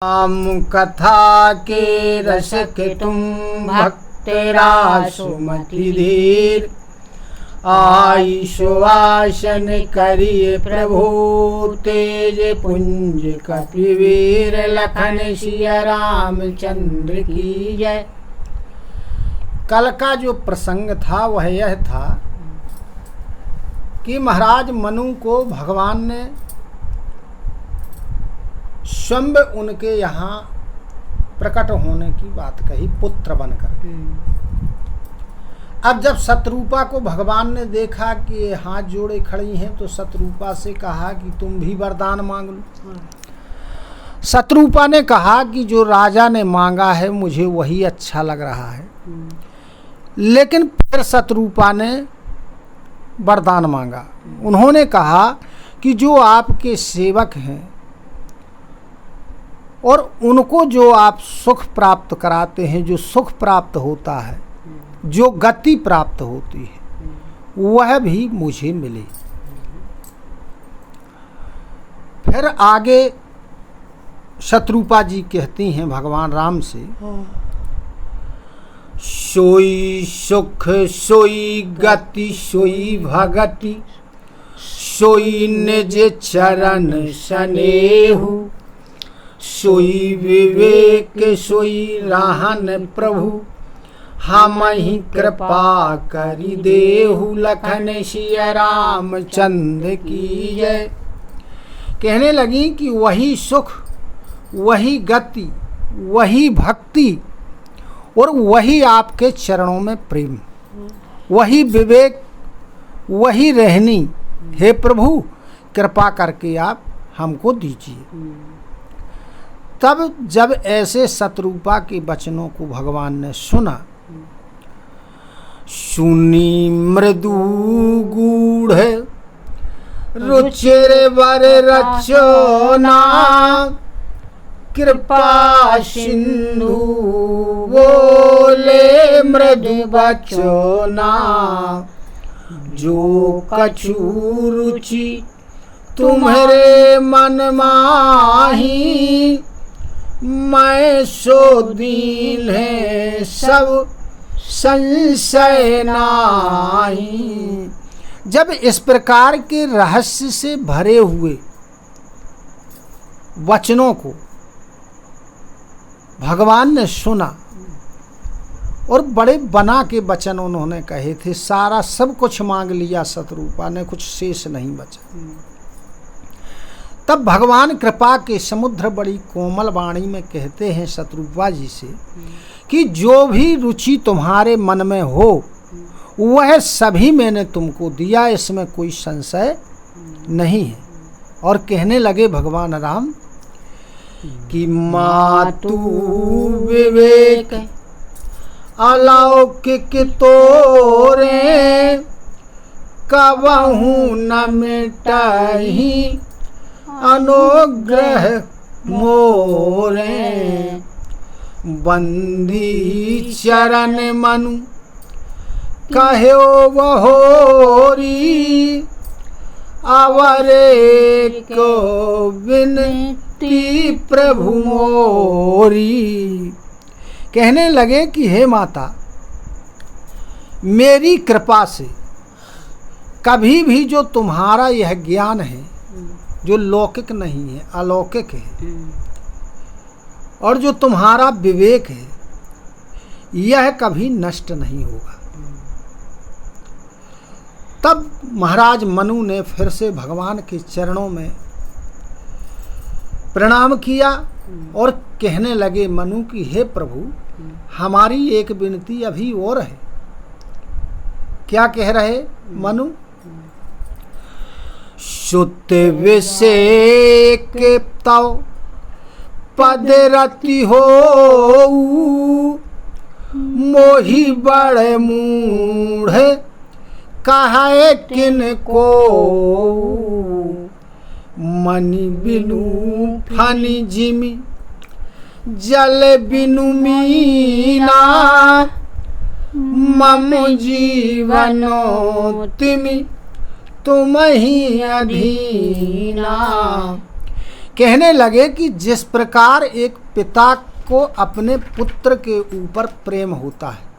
राम कथा के रस के तुम भक्तेरा सुमति धीर, आई सुवासन करिए प्रभु तेज पुंज कपिवीर, लखन सिया रामचंद्र की जय। कल का जो प्रसंग था वह यह था कि महाराज मनु को भगवान ने स्वयं उनके यहाँ प्रकट होने की बात कही, पुत्र बनकर। अब जब शत्रुपा को भगवान ने देखा कि हाथ जोड़े खड़ी हैं तो शत्रुपा से कहा कि तुम भी वरदान मांग लो। शत्रुपा ने कहा कि जो राजा ने मांगा है मुझे वही अच्छा लग रहा है। लेकिन फिर शत्रुपा ने वरदान मांगा। उन्होंने कहा कि जो आपके सेवक हैं और उनको जो आप सुख प्राप्त कराते हैं, जो सुख प्राप्त होता है, जो गति प्राप्त होती है, वह भी मुझे मिले। फिर आगे शत्रुपा जी कहती हैं भगवान राम से, सोई सुख सोई गति सोई भगति, सोई निज चरण स्नेहु, सोई विवेक सोई राहन प्रभु, हम ही कृपा करी देहु, लखन सिया रामचंद्र की जय। कहने लगी कि वही सुख, वही गति, वही भक्ति और वही आपके चरणों में प्रेम, वही विवेक, वही रहनी, हे प्रभु कृपा करके आप हमको दीजिए। तब जब ऐसे शत्रुपा के वचनों को भगवान ने सुना, सुनी मृदु गूढ़ रुचिर वर रचना, कृपा सिंधु बोले मृदु बचना, जो कछु रुचि तुम्हारे मन माही, मैं सो दीन है सब संशय नाही। जब इस प्रकार के रहस्य से भरे हुए वचनों को भगवान ने सुना और बड़े बना के वचन उन्होंने कहे थे, सारा सब कुछ मांग लिया शत्रुपा ने, कुछ शेष नहीं बचा। तब भगवान कृपा के समुद्र बड़ी कोमल वाणी में कहते हैं शत्रुपा जी से कि जो भी रुचि तुम्हारे मन में हो वह सभी मैंने तुमको दिया, इसमें कोई संशय नहीं है। और कहने लगे भगवान राम कि मातु विवेक अलौकिक तोरे, कबहू न मिटहि अनुग्रह मोरे, बंदी चरण मनु कहो बहोरी, अवरे को विनती प्रभु मोरी। कहने लगे कि हे माता, मेरी कृपा से कभी भी जो तुम्हारा यह ज्ञान है, जो लौकिक नहीं है अलौकिक है, और जो तुम्हारा विवेक है, यह कभी नष्ट नहीं होगा। तब महाराज मनु ने फिर से भगवान के चरणों में प्रणाम किया और कहने लगे मनु कि हे प्रभु, हमारी एक विनती अभी और है। क्या कह रहे मनु? सुत विषेक तव पद रति हो, मोहि बड़ मूढ़ कहे किन को, मनि बिनु फनि जिमि जल बिनु मीना, मम जीवनो तिमि तुम ही अधीना। कहने लगे कि जिस प्रकार एक पिता को अपने पुत्र के ऊपर प्रेम होता है,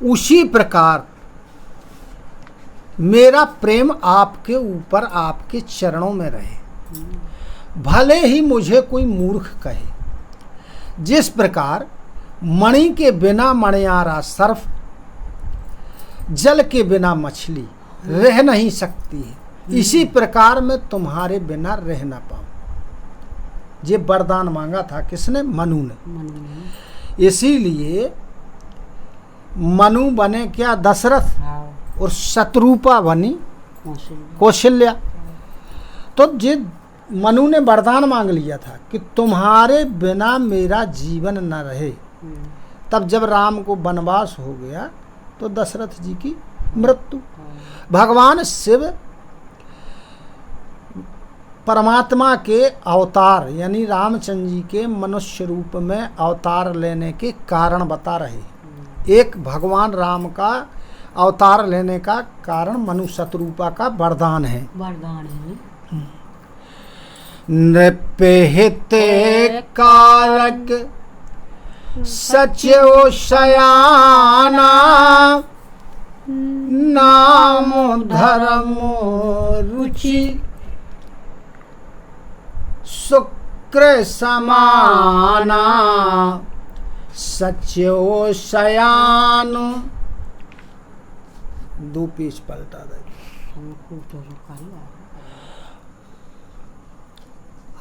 उसी प्रकार मेरा प्रेम आपके ऊपर, आपके चरणों में रहे। भले ही मुझे कोई मूर्ख कहे। जिस प्रकार मणि के बिना मणियारा सर्प, जल के बिना मछली रह नहीं सकती है, इसी प्रकार मैं तुम्हारे बिना रह ना पाऊं। ये वरदान मांगा था किसने? मनु ने। इसीलिए मनु बने क्या? दशरथ। और शत्रुपा बनी कौशल्या। तो जे मनु ने वरदान मांग लिया था कि तुम्हारे बिना मेरा जीवन न रहे। तब जब राम को वनवास हो गया तो दशरथ जी की मृत्यु। भगवान शिव परमात्मा के अवतार यानी रामचंद्र जी के मनुष्य रूप में अवतार लेने के कारण बता रहे। एक भगवान राम का अवतार लेने का कारण मनु शत्रुपा का वरदान है। नृपहित कारक सच्यो शयाना, नाम धर्म रुचि शुक्र समाना, सच्यो शयान। दो पीस पलटा दे।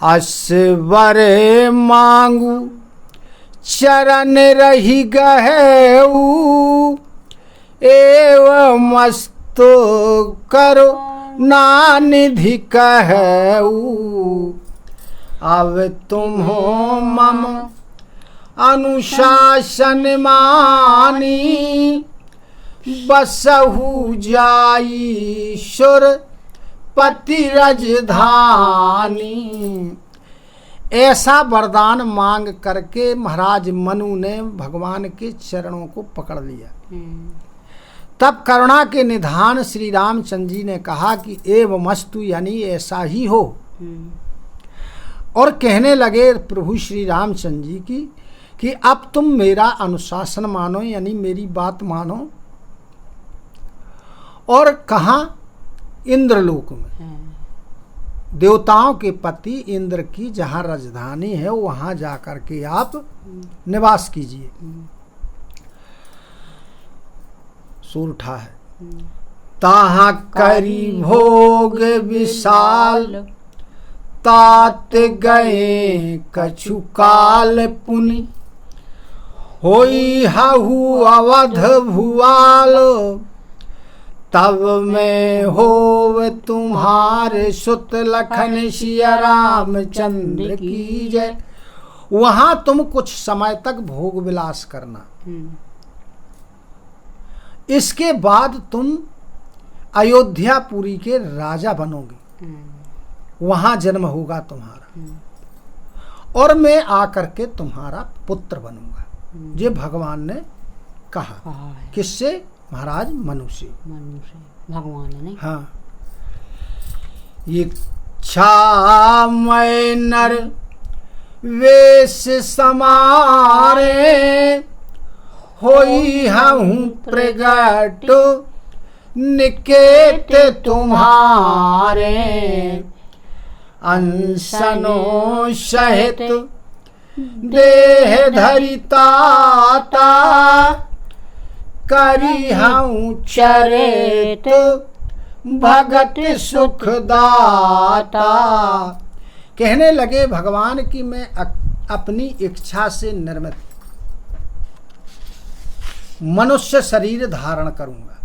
असवर मांगू चरण रही गहेऊ, एवं मस्तो करो नानिधि कहऊ। अब तुम हो मम अनुशासन मानी, बसहु जाई सुर पति राजधानी। ऐसा वरदान मांग करके महाराज मनु ने भगवान के चरणों को पकड़ लिया। तब करुणा के निधान श्री रामचंद्र जी ने कहा कि एवमस्तु यानी ऐसा ही हो। और कहने लगे प्रभु श्री रामचंद्र जी कि अब तुम मेरा अनुशासन मानो यानी मेरी बात मानो। और कहाँ? इंद्रलोक में, देवताओं के पति इंद्र की जहाँ राजधानी है वहाँ जाकर के आप निवास कीजिए। सूर उठा है। ताहा करी भोग विशाल, तात गए कछु काल पुनि, होई हहु अवध भुआल। तब में होव तुम्हारे सुत लखन सिया रामचंद्र की जय। वहां तुम कुछ समय तक भोग विलास करना, इसके बाद तुम अयोध्यापुरी के राजा बनोगे, वहां जन्म होगा तुम्हारा और मैं आकर के तुम्हारा पुत्र बनूंगा। ये भगवान ने कहा। किससे? महाराज मनु से, भगवान ने। हाँ। इच्छा मैं नर वेश समारे, होई हूँ प्रगट निकेत तुम्हारे। अनसनो सहित देह धरिताता, करी हूँ चरित भगत सुखदाता। कहने लगे भगवान की मैं अपनी इच्छा से निर्मित मनुष्य शरीर धारण करूंगा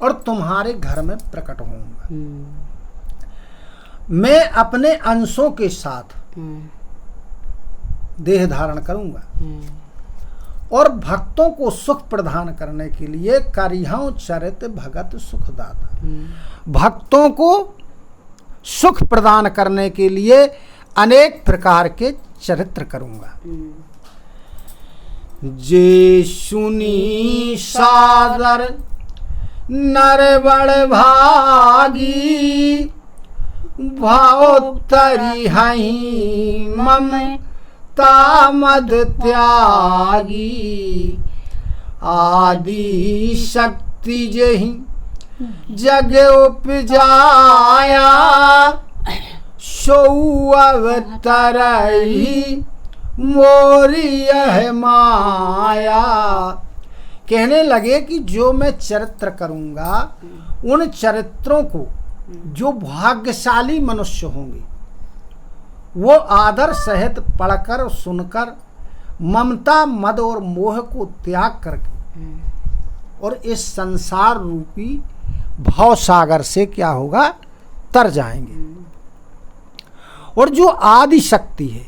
और तुम्हारे घर में प्रकट होऊंगा। मैं अपने अंशों के साथ देह धारण करूंगा और भक्तों को सुख प्रदान करने के लिए करिहूं चरित भगत सुखदाता। भक्तों को सुख प्रदान करने के लिए अनेक प्रकार के चरित्र करूंगा। जे सुनी सादर नर बड़ भागी, भाव तरी हई ममता मद त्यागी। आदि शक्ति जही जग उपजाया सो अवतरई मोरी यह माया। कहने लगे कि जो मैं चरित्र करूंगा उन चरित्रों को जो भाग्यशाली मनुष्य होंगे वो आदर सहित पढ़कर सुनकर ममता मद और मोह को त्याग करके और इस संसार रूपी भव सागर से क्या होगा, तर जाएंगे। और जो आदि शक्ति है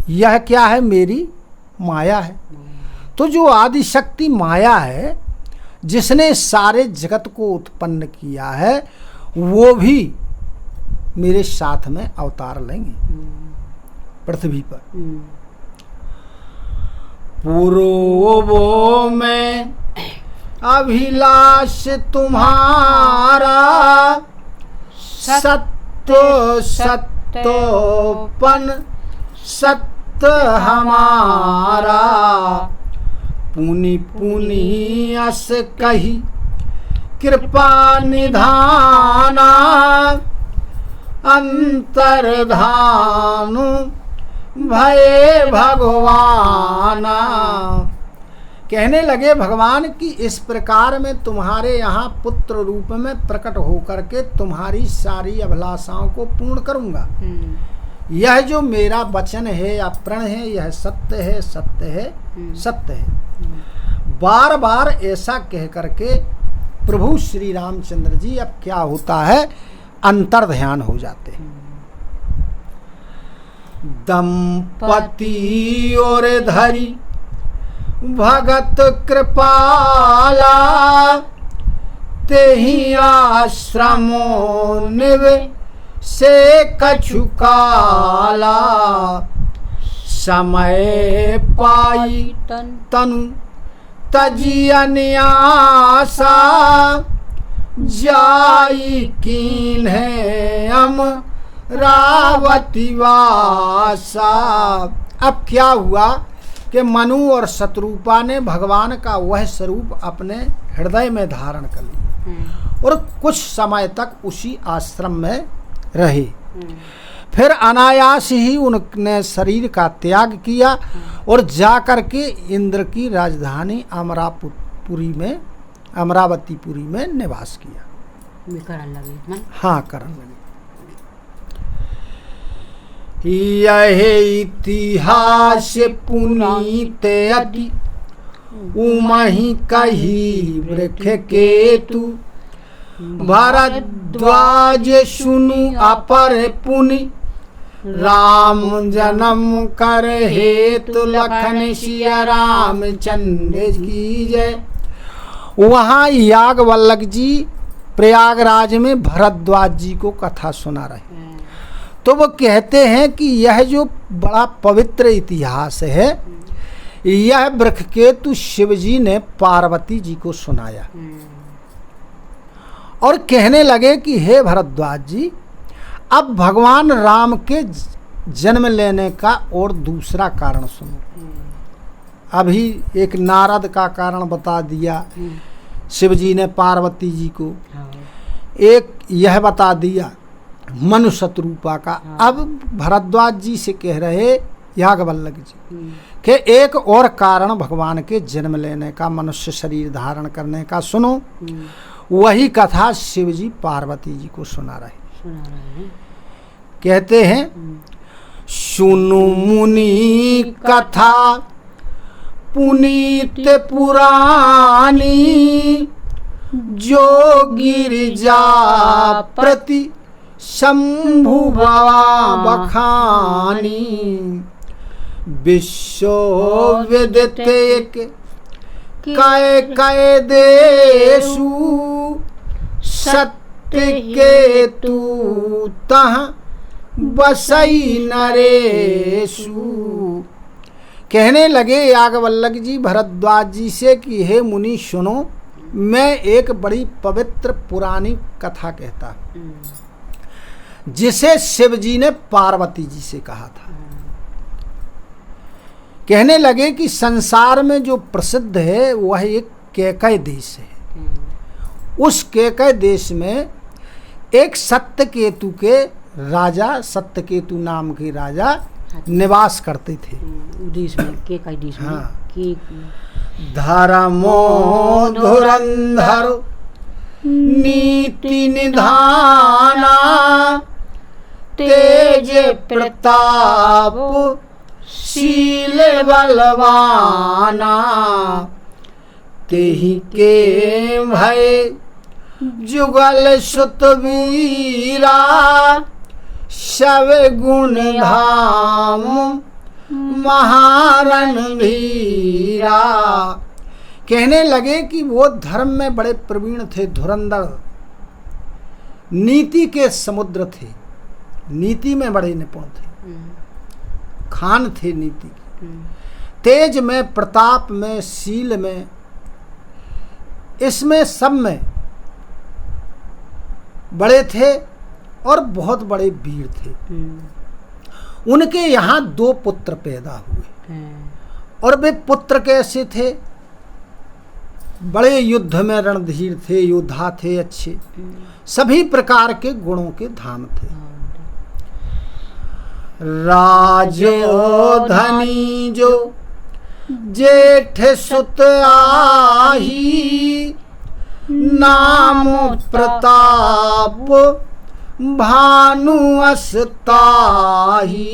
यह क्या है, मेरी माया है। तो जो आदि शक्ति माया है जिसने सारे जगत को उत्पन्न किया है वो भी मेरे साथ में अवतार लेंगे पृथ्वी पर। पूर्वो में अभिलाष तुम्हारा सत्य सत्योपन सत्य हमारा। पुनि पुनि अस कही कृपा निधाना अंतर्धानु भये भगवाना। कहने लगे भगवान कि इस प्रकार में तुम्हारे यहाँ पुत्र रूप में प्रकट होकर के तुम्हारी सारी अभिलाषाओं को पूर्ण करूंगा। यह जो मेरा वचन है या प्रण है यह सत्य है, सत्य है, सत्य है। बार बार ऐसा कह करके प्रभु श्री रामचंद्र जी अब क्या होता है, अंतर ध्यान हो जाते हैं। दंपति और धरी भगत कृपाला तेहि आश्रमो निवे से कछु काला। समय पाई तनु तजी अन्यासा जाई कीन है अमरावती वासा। अब क्या हुआ कि मनु और शत्रुपा ने भगवान का वह स्वरूप अपने हृदय में धारण कर लिया और कुछ समय तक उसी आश्रम में रहे। फिर अनायास ही उनने शरीर का त्याग किया और जाकर के इंद्र की राजधानी अमरावतीपुरी में निवास किया। करन लगे हाँ, करन लगे। यह इतिहास पुनीत अति उमहि कही वृक्ष केतु। भरद्वाज सुनु अपर पुनि राम जन्म कर हेतु लखन सिया रामचंद्र की जय। वहाँ याज्ञवल्क्य जी प्रयागराज में भरद्वाज जी को कथा सुना रहे। तो वो कहते हैं कि यह जो बड़ा पवित्र इतिहास है यह वृक्षकेतु शिव जी ने पार्वती जी को सुनाया और कहने लगे कि हे भरद्वाज जी, अब भगवान राम के जन्म लेने का और दूसरा कारण सुनो। अभी एक नारद का कारण बता दिया शिव जी ने पार्वती जी को, एक यह बता दिया मनु शत्रुपा का। अब भरद्वाज जी से कह रहे याज्ञवल्क्य जी कि एक और कारण भगवान के जन्म लेने का, मनुष्य शरीर धारण करने का सुनो। वही कथा शिव जी पार्वती जी को सुना रहे। कहते हैं सुनु मुनि कथा पुनीत पुरानी जो गिरिजा प्रति शंभु बखानी। विश्व विदित कय कय देशु सत्य के तू तह बसई नरेशु। कहने लगे याज्ञवल्क्य जी भरद्वाज जी से कि हे मुनि सुनो, मैं एक बड़ी पवित्र पुरानी कथा कहता। जिसे शिव जी ने पार्वती जी से कहा था। कहने लगे कि संसार में जो प्रसिद्ध है वह एक कैकय देश है। उस कैकय देश में एक सत्यकेतु के राजा, सत्यकेतु नाम के राजा निवास करते थे। देश में के का देश में हाँ। के धर्मो धुरंधर नीति निधाना तेज प्रताप शील बलवाना तेहि के भय जुगल सुत वीरा शव गुण धाम महारण भीरा। कहने लगे कि वो धर्म में बड़े प्रवीण थे, धुरंधर, नीति के समुद्र थे, नीति में बड़े निपुण थे, खान थे नीति के, तेज में, प्रताप में, शील में, इसमें सब में बड़े थे और बहुत बड़े वीर थे। उनके यहाँ 2 पुत्र पैदा हुए और वे पुत्र कैसे थे? बड़े युद्ध में रणधीर थे, योद्धा थे, अच्छे, सभी प्रकार के गुणों के धाम थे। राजो धनी जो जेठ सुत आही नाम प्रताप भानु अस्ताही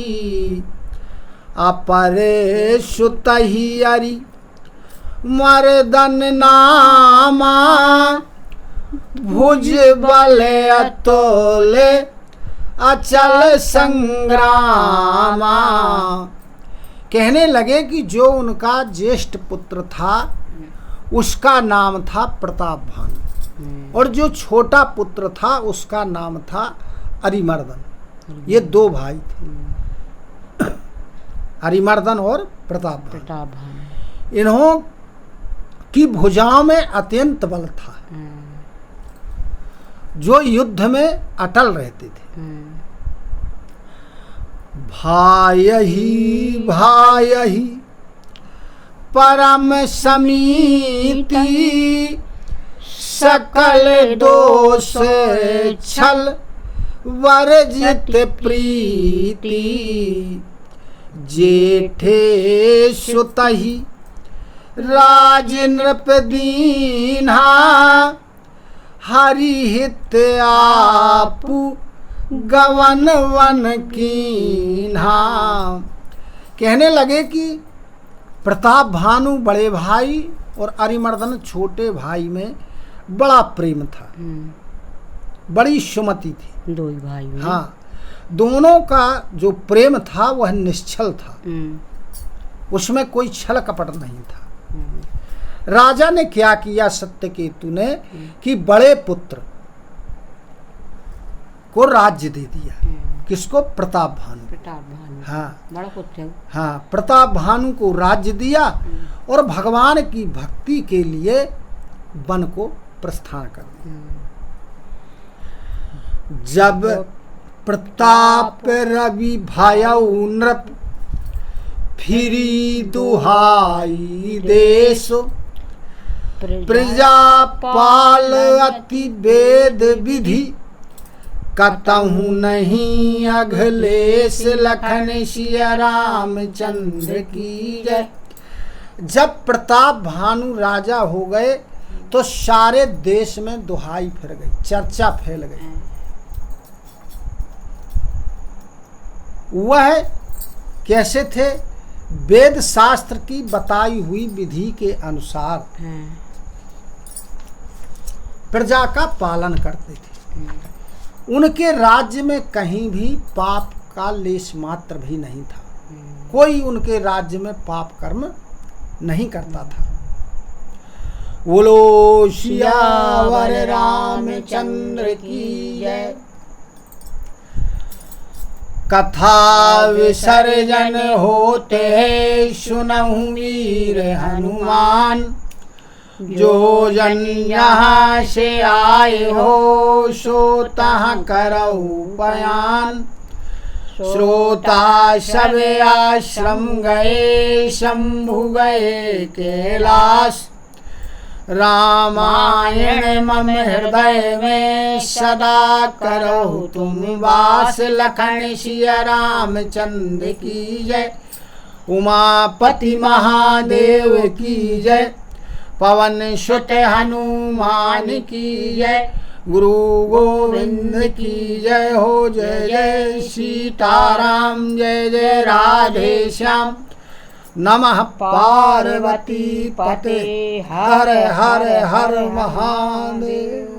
अपरे सुतहि अरि मर्दन नामा भुज बल अतोले अचल संग्रामा। कहने लगे कि जो उनका ज्येष्ठ पुत्र था उसका नाम था प्रताप भानु और जो छोटा पुत्र था उसका नाम था अरिमर्दन। ये 2 भाई थे, अरिमर्दन और प्रताप भानु। इन्हों की भुजाओं में अत्यंत बल था, जो युद्ध में अटल रहते थे। भायहि भायहि परम समीति सकल दोष छल वर्जित प्रीति जेठे सुतहि राज नृप दीन्हा हरि हित आपु गवन वन कीन्हा। कहने लगे कि प्रताप भानु बड़े भाई और अरिमर्दन छोटे भाई में बड़ा प्रेम था, बड़ी सुमति थी। 2 भाई में। हाँ, दोनों का जो प्रेम था वह निश्चल था, उसमें कोई छल कपट नहीं था। राजा ने क्या किया सत्यकेतु ने कि बड़े पुत्र को राज्य दे दिया। किसको? प्रताप भानु। प्रताप भानु, हाँ, बड़ा पुत्र। हाँ, प्रताप भानु को राज्य दिया और भगवान की भक्ति के लिए वन को प्रस्थान कर दिया। जब प्रताप रवि भयउ नृप फिरी दुहाई देश प्रजापाल अति वेद विधि कतहु नहीं अघलेश लखन सिया रामचंद्र की जय। जब प्रताप भानु राजा हो गए तो सारे देश में दुहाई फिर गई, चर्चा फैल गई। वह कैसे थे? वेद शास्त्र की बताई हुई विधि के अनुसार प्रजा का पालन करते थे। उनके राज्य में कहीं भी पाप का लेश मात्र भी नहीं था। कोई उनके राज्य में पाप कर्म नहीं करता था। बोलो सियावर रामचंद्र की जय। कथा विसर्जन होते सुनहु वीर हनुमान जो जन यहाँ से आए हो सो तहाँ करहु बयान। श्रोता सब आश्रम गए शंभु गए कैलाश। रामायण मम हृदय में सदा करहु तुम वास। लखन सिया रामचंद्र की जय। उमापति महादेव की जय। पवन सुत हनुमान की जय। गुरु गोविंद की जय हो। जय जय सीताराम जय जय राधे श्याम। नमः पार्वती पते हर हर हर महादेव।